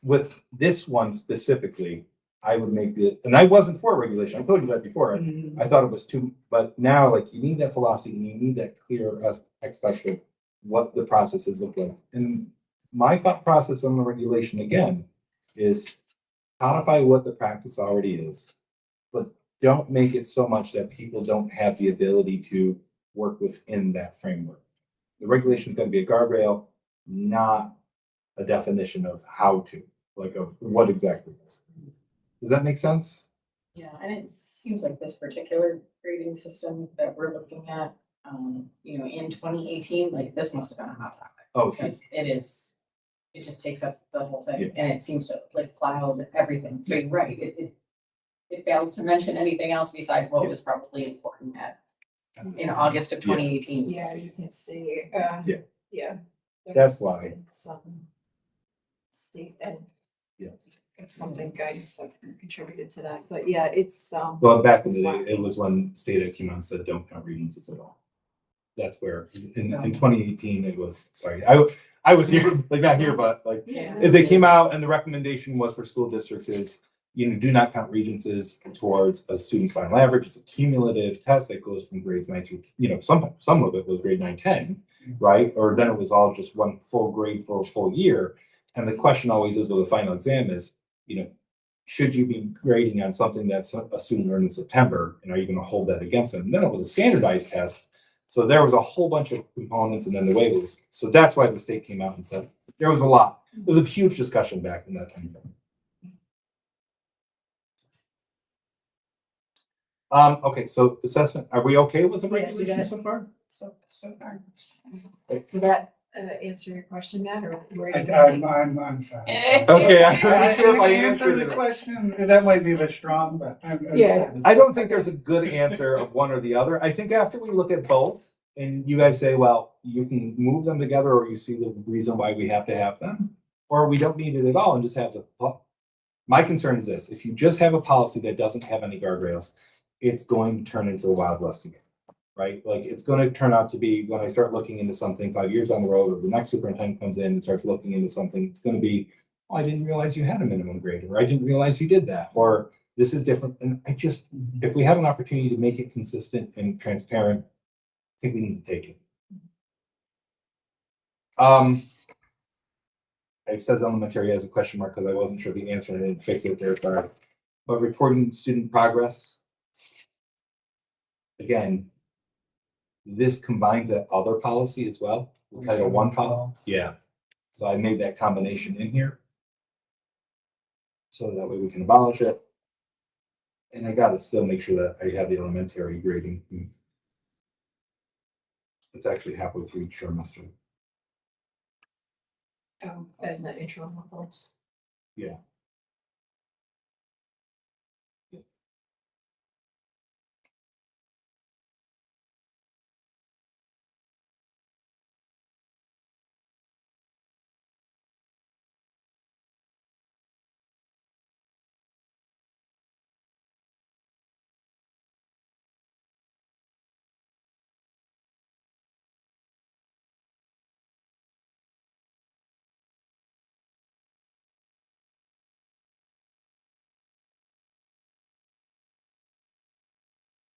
with this one specifically, I would make and I wasn't for regulation. I told you that before. I thought it was too, but now, like, you need that philosophy and you need that clear aspect of what the processes look like. And my thought process on the regulation, again, is codify what the practice already is, but don't make it so much that people don't have the ability to work within that framework. The regulation is going to be a guardrail, not a definition of how to, like, of what exactly it is. Does that make sense? Yeah, and it seems like this particular grading system that we're looking at, in 2018, like, this must have been a hot topic. Oh, see, Because it just takes up the whole thing, Yeah. and it seems to like cloud everything. So you're right, it fails to mention anything else besides what was probably important in August of 2018. Yeah, you can see, Yeah. That's why. Some state and. Yeah. Something guidance that contributed to that, but yeah, it's, Well, back in the day, it was when state ed came out and said, don't count regencies at all. That's where, in 2018, it was, sorry, I was here, like not here, but like, yeah. if they came out and the recommendation was for school districts is, do not count regencies towards a student's final average. It's a cumulative test that goes from grades 9 through, some of it was grade 9, 10, right? Or then it was all just one full grade for a full year. And the question always is with a final exam is, should you be grading on something that's a student learned in September, and are you going to hold that against them? And then it was a standardized test. So there was a whole bunch of components, and then the way it was, so that's why the state came out and said, there was a lot. There was a huge discussion back in that time frame. Okay, so assessment, are we okay with the Yeah, do regulation that. so far? So far. Did that answer your question, Matt, or where do you? I'm sorry. Okay, I wasn't sure if I answered answered the it. question. That might be a bit strong, but I'm Yeah. I don't think there's a good answer of one or the other. I think after we look at both and you guys say, well, you can move them together, or you see the reason why we have to have them, or we don't need it at all and just have the. My concern is this: if you just have a policy that doesn't have any guardrails, it's going to turn into a Wild West again, right? Like it's going to turn out to be, when I start looking into something 5 years down the road, or the next superintendent comes in and starts looking into something, it's going to be, oh, I didn't realize you had a minimum grade, or I didn't realize you did that, or this is different. And if we have an opportunity to make it consistent and transparent, I think we need to take it. It says elementary has a question mark because I wasn't sure the answer and I didn't fix it there, sorry. But reporting student progress. Again, this combines that other policy as well, the Title I policy. Yeah. So I made that combination in here. So that way we can abolish it. And I gotta still make sure that I have the elementary grading. It's actually halfway through each trimester. And the interim reports. Yeah.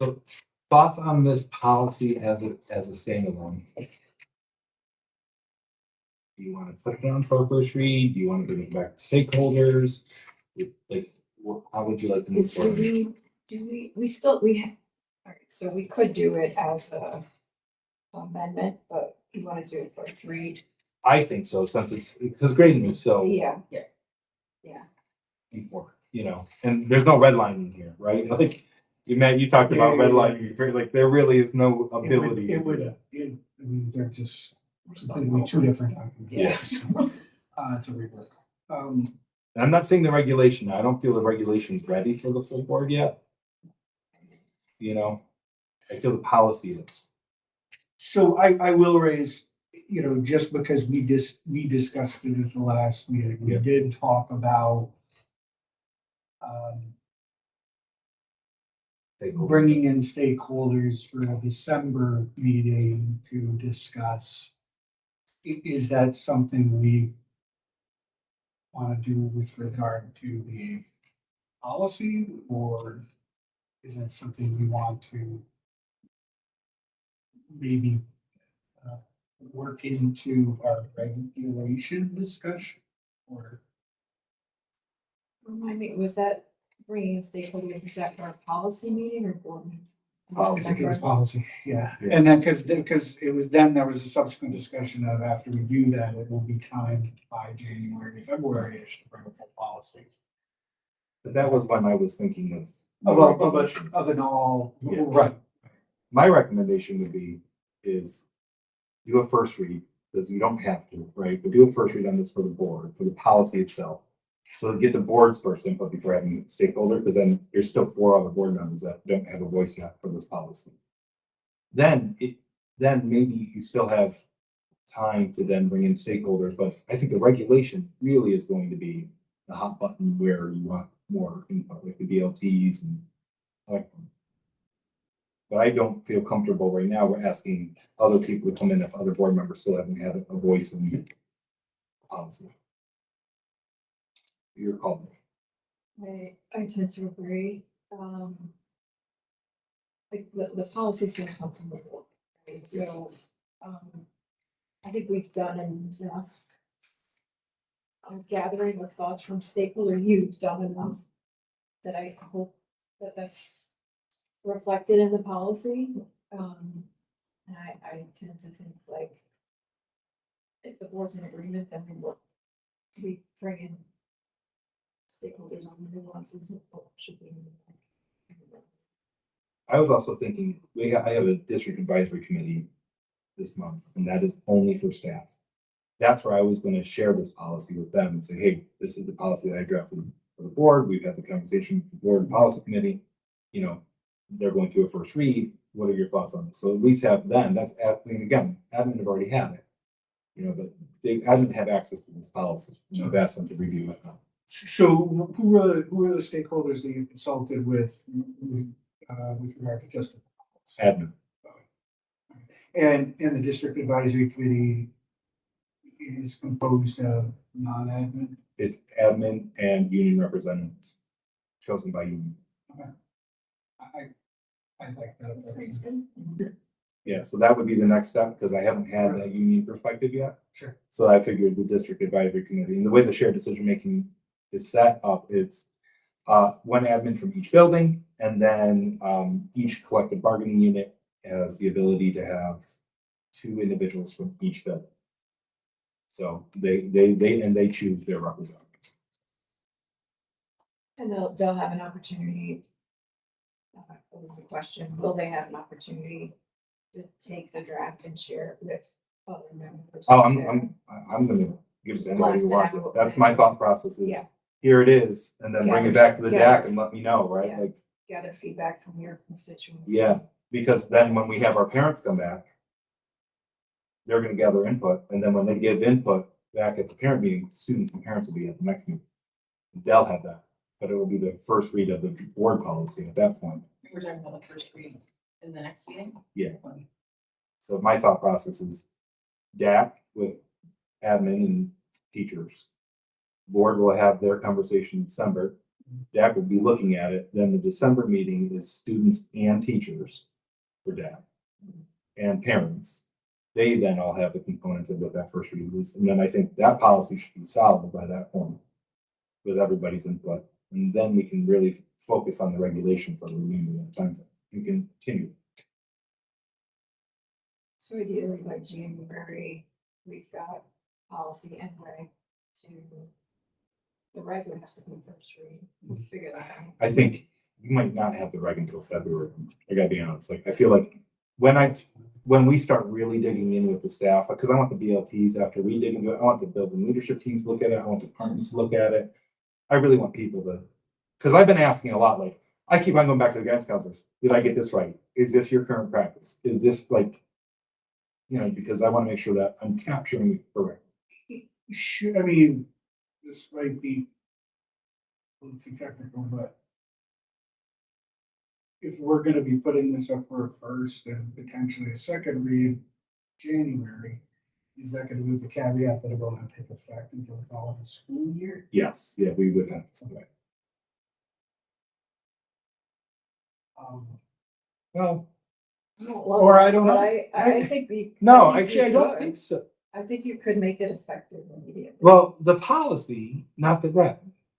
So thoughts on this policy as a standalone? Do you want to put it on for a first read? Do you want to bring it back to stakeholders? Like, how would you like to move forward? All right, so we could do it as a amendment, but you want to do it first read? I think so, since it's, because grading is so Yeah. important, and there's no redlining here, right? Like, you talked about Yeah. redlining, like, there really is no ability. to do that. I mean, they're just completely two different Yeah. documents. To rework. And I'm not saying the regulation, I don't feel the regulation's ready for the full board yet. I feel the policy is. So I will raise, just because we discussed it at the last meeting, we Yeah. did talk about bringing in stakeholders for a December meeting to discuss. Is that something we want to do with regard to the policy, or is that something we want to maybe work into our regulation discussion, or? Remind me, was that bringing in stakeholders, was that for a policy meeting or board? meeting? I think it was policy, yeah. Yeah. And then, because it was, then there was a subsequent discussion of, after we do that, it will be time by January, February-ish to bring a full policy. But that was when I was thinking Of an all, Yeah. right, my recommendation would be is do a first read, because you don't have to, right? But do a first read on this for the board, for the policy itself. So get the board's first input before having stakeholder, because then there's still 4 other board members that don't have a voice yet for this policy. Then maybe you still have time to then bring in stakeholders, but I think the regulation really is going to be the hot button where you want more input, like the BLTs and. Like, but I don't feel comfortable right now. We're asking other people to come in if other board members still haven't had a voice in policy. Your call. I tend to agree. Like the policy's gonna come from the board, right? So, I think we've done enough of gathering of thoughts from stakeholder. You've done enough that I hope that that's reflected in the policy. And I tend to think like if the board's in agreement, then we bring in stakeholders on the nuances of what should be. I was also thinking, I have a district advisory committee this month, and that is only for staff. That's where I was gonna share this policy with them and say, hey, this is the policy that I drafted for the board. We've had the conversation with the board and policy committee. You know, they're going through a first read. What are your thoughts on this? So at least have them, again, admin have already had it. You know, but admin have access to this policy. You know, I've asked them to review it. So who are the stakeholders that you consulted with regard to just? Admin. And the district advisory committee is composed of non-admin? It's admin and union representatives chosen by union. I like that. Sounds good. Yeah, so that would be the next step, because I haven't had that union perspective yet. Sure. So I figured the district advisory committee, and the way the shared decision making is set up, it's one admin from each building, and then each collective bargaining unit has the ability to have 2 individuals from each building. So they choose their representatives. And they'll have an opportunity. That was a question. Will they have an opportunity to take the draft and share it with other members? Oh, I'm gonna give it to anybody who wants it. That's my thought process is, Yeah. here it is, and then bring it back to the Yeah. DAC and let me know, right? Yeah. Like, Gather feedback from your constituents. yeah, because then when we have our parents come back, they're gonna gather input, and then when they give input back at the parent meeting, students and parents will be at the next meeting. They'll have that, but it will be the first read of the board policy at that point. We're talking about the first read in the next meeting. Yeah. So my thought process is DAC with admin and teachers. Board will have their conversation in December. DAC will be looking at it. Then the December meeting is students and teachers for DAC and parents. They then all have the components of what that first read is. And then I think that policy should be solid by that point with everybody's input. And then we can really focus on the regulation for the remainder of the time and continue. So ideally by January, we've got policy and reg to, the reg would have to be first read. We'll figure that out. I think we might not have the reg until February. I gotta be honest. Like, I feel like when we start really digging in with the staff, because I want the BLTs after we dig into it, I want the building leadership teams to look at it. I want departments to look at it. I really want people to, because I've been asking a lot, like, I keep on going back to the guidance counselors. Did I get this right? Is this your current practice? Is this like, you know, because I want to make sure that I'm capturing it correctly. Sure, I mean, this might be a little too technical, but if we're gonna be putting this up for a first and potentially a second read January, is that gonna be with the caveat that it will not take effect until the following school year? Yes, yeah, we would have something. Well, Or I don't But know. I think we. no, I think actually, I you don't could. think so. I think you could make it effective immediately. Well, the policy, not the reg,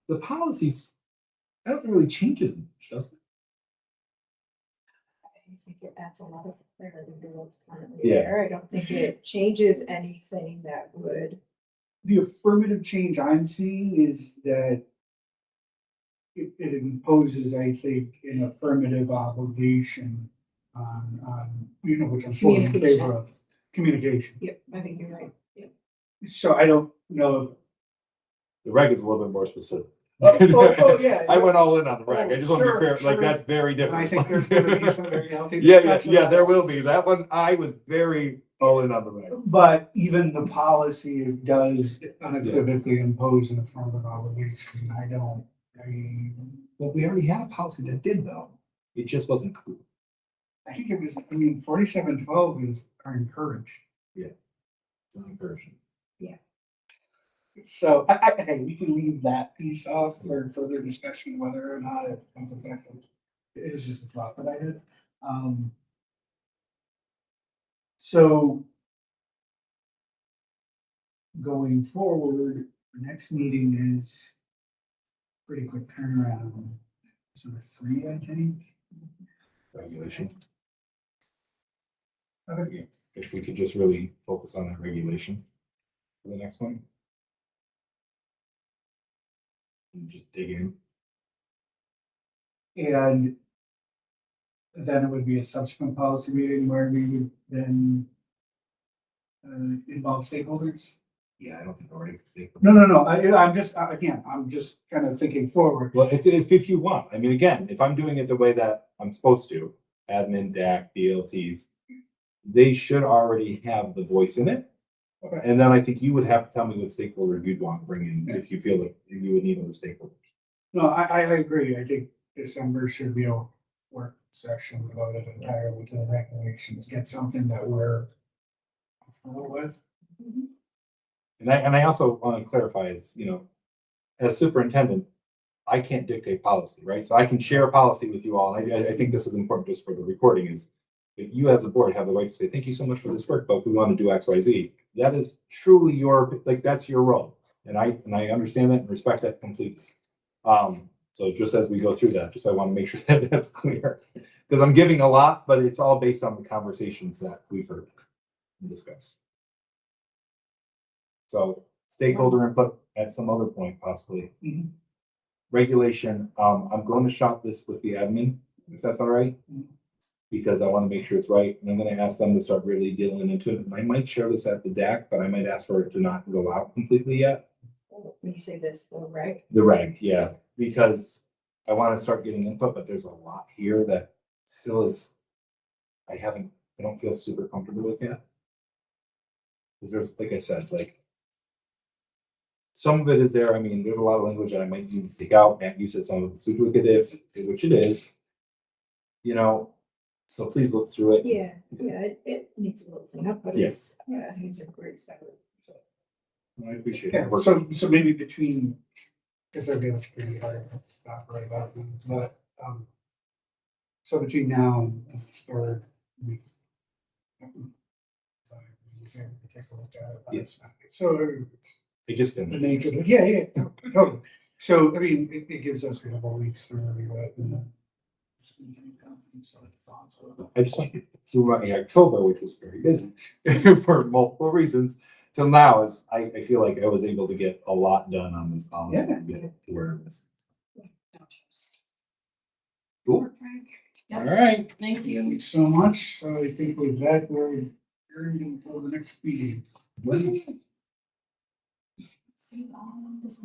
the policies, I don't think really changes much, does it? I think it adds a lot of clarity to what's currently Yeah. there. I don't think it changes anything that would. The affirmative change I'm seeing is that it imposes, I think, an affirmative obligation on, which I'm fully in favor of, communication. Yep, I think you're right. Yep. So I don't know The reg is a little bit more specific. if. I went all in on the reg. I just want to be Sure, fair, like, sure. that's very And I different. think there's gonna be some very healthy Yeah, discussion yeah, about there it. will be. That one, I was very all in on the reg. But even the policy does unequivocally impose an affirmative obligation. Well, we already had a policy that did though. It just wasn't clear. I think it was, 4712 are encouraged. It's not encouraging. So, okay, we can leave that piece off for further discussion, whether or not it becomes effective. It is just a thought that I had. So going forward, the next meeting is pretty quick turnaround. Sort of 3, I think. Regulation. Okay. If we could just really focus on that regulation for the next one. And just dig in. And then it would be a subsequent policy meeting where we would then involve stakeholders. Yeah, I don't think we're ready for state. No. I'm just, again, I'm just kind of thinking forward. Well, it's if you want. I mean, again, if I'm doing it the way that I'm supposed to, admin, DAC, DLTs, they should already have the voice in it. Okay. And then I think you would have to tell me what stakeholder you'd want to bring in if you feel like you would need other stakeholders. No, I agree. I think December should be a work session devoted entirely to the regulations, get something that we're comfortable with. And I also want to clarify is, as superintendent, I can't dictate policy, right? So I can share policy with you all. And I think this is important just for the recording is if you as a board have the right to say, thank you so much for this work, but if we want to do X, Y, Z, that is truly that's your role. And I understand that and respect that completely. So just as we go through that, I want to make sure that that's clear because I'm giving a lot, but it's all based on the conversations that we've heard and discussed. So stakeholder input at some other point possibly. Mhm. Regulation, I'm going to shop this with the admin, if that's all right. Mhm. Because I want to make sure it's right, and I'm going to ask them to start really dealing into it. I might share this at the DAC, but I might ask for it to not go out completely yet. When you say this, the reg, The reg, yeah, because I want to start getting input, but there's a lot here that still is, I don't feel super comfortable with yet. Because there's, like I said, some of it is there. I mean, there's a lot of language that I might need to take out. Matt, you said some of it's duplicative, which it is. So please look through it. yeah, it needs a little cleanup, but Yes. I think it's a great step. So, I appreciate Yeah, it. so maybe between, because that'd be pretty hard to stop right about, but, so between now and the third week. Take a look at it. Yes. So It just the didn't. nature, yeah, totally. So, I mean, it gives us a couple of weeks to review it and then. I just went through my October, which was very busy for multiple reasons. Till now, is I feel like I was able to get a lot done on this policy and get it to where it was. Cool. Yeah. All right. Thank you. Thanks so much. So I think with that, we're adjourned until the next meeting. See, all this.